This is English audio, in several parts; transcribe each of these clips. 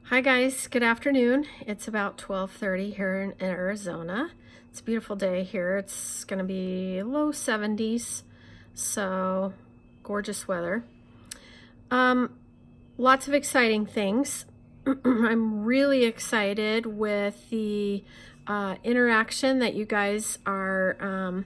Hi guys, good afternoon. It's about 12:30 here in Arizona. It's a beautiful day here. It's going to be low 70s, so gorgeous weather. Lots of exciting things. I'm really excited with the interaction that you guys are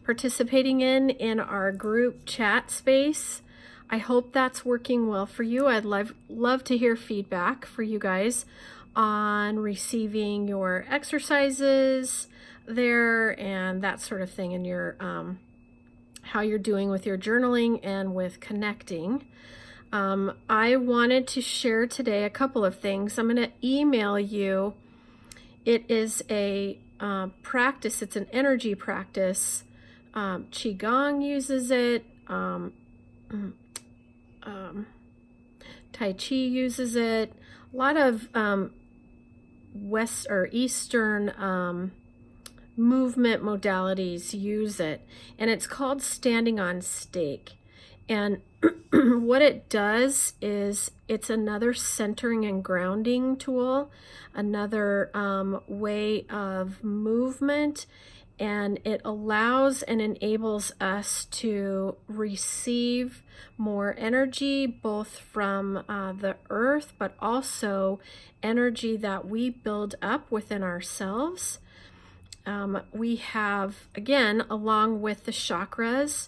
participating in our group chat space. I hope that's working well for you. I'd love to hear feedback for you guys on receiving your exercises there and that sort of thing, and your how you're doing with your journaling and with connecting. I wanted to share today a couple of things. I'm going to email you. It is a practice. It's an energy practice. Qigong uses it. Tai Chi uses it. A lot of West or Eastern movement modalities use it, and it's called standing on stake. And what it does is it's another centering and grounding tool, another way of movement, and it allows and enables us to receive more energy, both from the earth, but also energy that we build up within ourselves. We have, again, along with the chakras,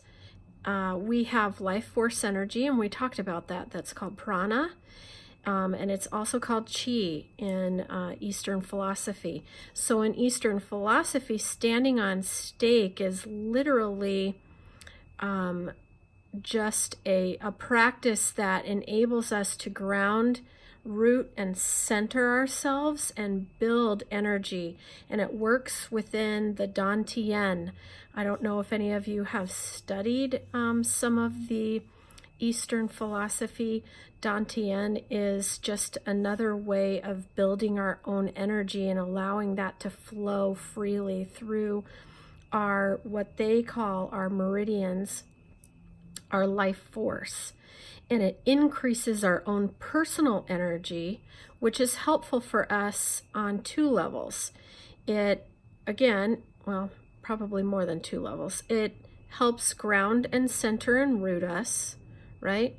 we have life force energy, and we talked about that. That's called prana. And it's also called chi in Eastern philosophy. So in Eastern philosophy, standing on stake is literally just a practice that enables us to ground, root, and center ourselves and build energy. And it works within the Dantian. I don't know if any of you have studied some of the Eastern philosophy. Dantian is just another way of building our own energy and allowing that to flow freely through our, what they call our meridians, our life force. And it increases our own personal energy, which is helpful for us on two levels. It, again, well, probably more than two levels. It helps ground and center and root us, right?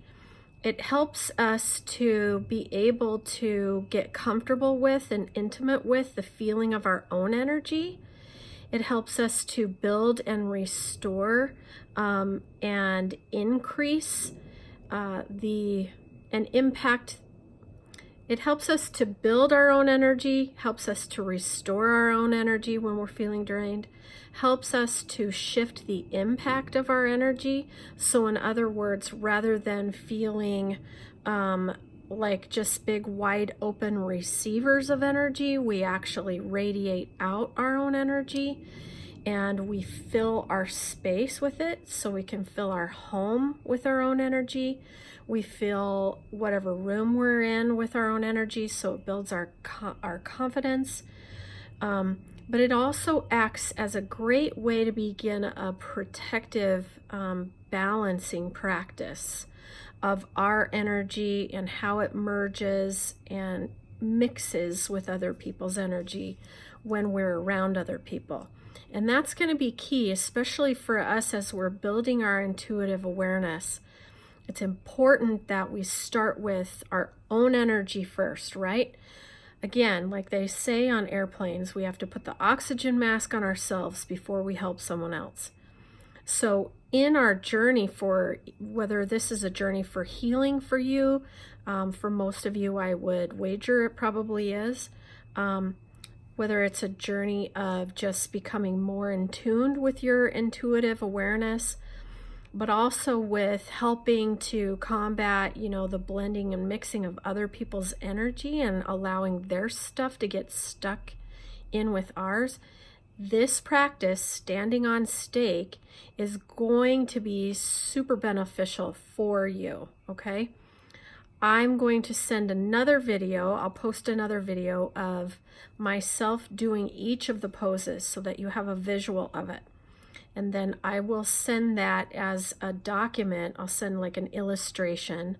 It helps us to be able to get comfortable with and intimate with the feeling of our own energy. It helps us to build and restore and increase and impact. It helps us to build our own energy, helps us to restore our own energy when we're feeling drained, helps us to shift the impact of our energy. So in other words, rather than feeling like just big wide open receivers of energy, we actually radiate out our own energy, and we fill our space with it, so we can fill our home with our own energy. We fill whatever room we're in with our own energy, so it builds our confidence. But it also acts as a great way to begin a protective balancing practice of our energy and how it merges and mixes with other people's energy when we're around other people. And that's going to be key, especially for us as we're building our intuitive awareness. It's important that we start with our own energy first, right? Again, like they say on airplanes, we have to put the oxygen mask on ourselves before we help someone else. So in our journey, for whether this is a journey for healing for you, for most of you, I would wager it probably is, whether it's a journey of just becoming more in tune with your intuitive awareness, but also with helping to combat, the blending and mixing of other people's energy and allowing their stuff to get stuck in with ours. This practice, standing on stake, is going to be super beneficial for you, okay? I'm going to send another video. I'll post another video of myself doing each of the poses so that you have a visual of it. And then I will send that as a document. I'll send like an illustration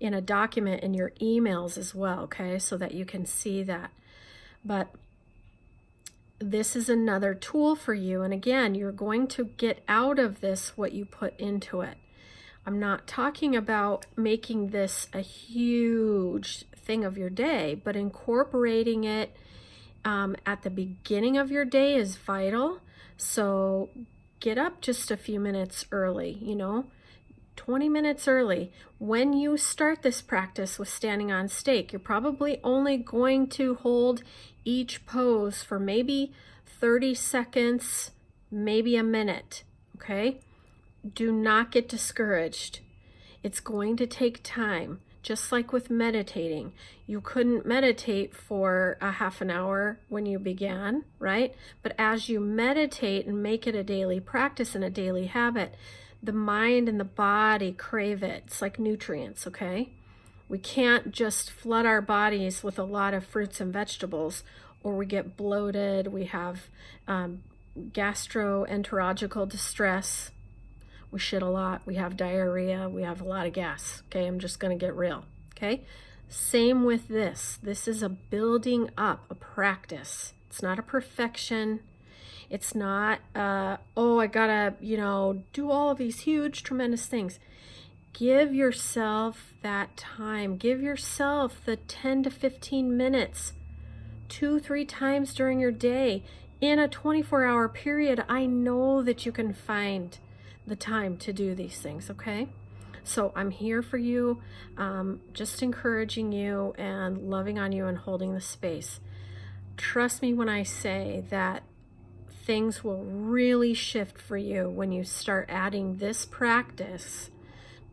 in a document in your emails as well, okay, so that you can see that. But this is another tool for you. And again, you're going to get out of this what you put into it. I'm not talking about making this a huge thing of your day, but incorporating it at the beginning of your day is vital. So get up just a few minutes early, 20 minutes early. When you start this practice with standing on stake, you're probably only going to hold each pose for maybe 30 seconds, maybe a minute, okay? Do not get discouraged. It's going to take time, just like with meditating. You couldn't meditate for a half an hour when you began, right? But as you meditate and make it a daily practice and a daily habit, the mind and the body crave it. It's like nutrients, okay? We can't just flood our bodies with a lot of fruits and vegetables, or we get bloated, we have gastroenterological distress, we shit a lot, we have diarrhea, we have a lot of gas, okay? I'm just gonna get real, okay? Same with this. This is a building up, a practice. It's not a perfection. It's not, oh, I gotta, do all of these huge, tremendous things. Give yourself that time. Give yourself the 10 to 15 minutes, 2-3 times during your day. In a 24-hour period, I know that you can find the time to do these things, okay? So I'm here for you, just encouraging you and loving on you and holding the space. Trust me when I say that things will really shift for you when you start adding this practice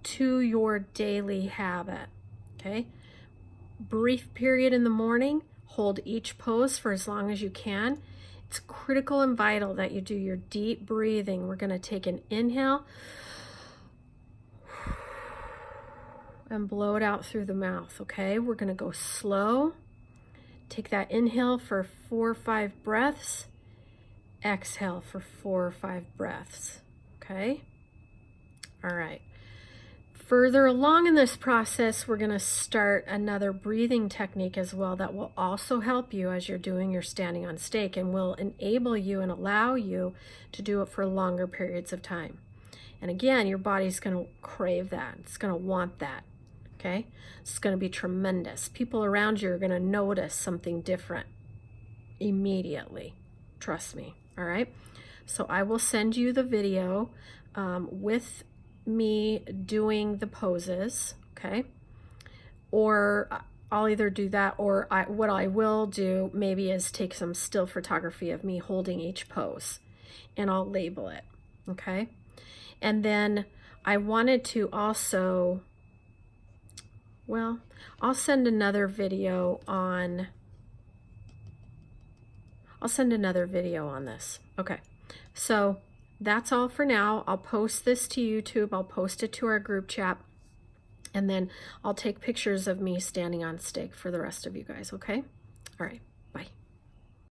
to your daily habit, okay? Brief period in the morning, hold each pose for as long as you can. It's critical and vital that you do your deep breathing. We're gonna take an inhale and blow it out through the mouth, okay? We're gonna go slow. Take that inhale for 4 or 5 breaths. Exhale for 4 or 5 breaths, okay? All right. Further along in this process, we're going to start another breathing technique as well that will also help you as you're doing your standing on stake and will enable you and allow you to do it for longer periods of time. And again, your body's going to crave that. It's going to want that, okay? It's going to be tremendous. People around you are going to notice something different immediately. Trust me. All right, so I will send you the video with me doing the poses, okay? Or I'll either do that, or what I will do maybe is take some still photography of me holding each pose, and I'll label it, okay? And then I wanted to also, well, I'll send another video on this. Okay, so that's all for now. I'll post this to YouTube. I'll post it to our group chat. And then I'll take pictures of me standing on stake for the rest of you guys, okay? All right.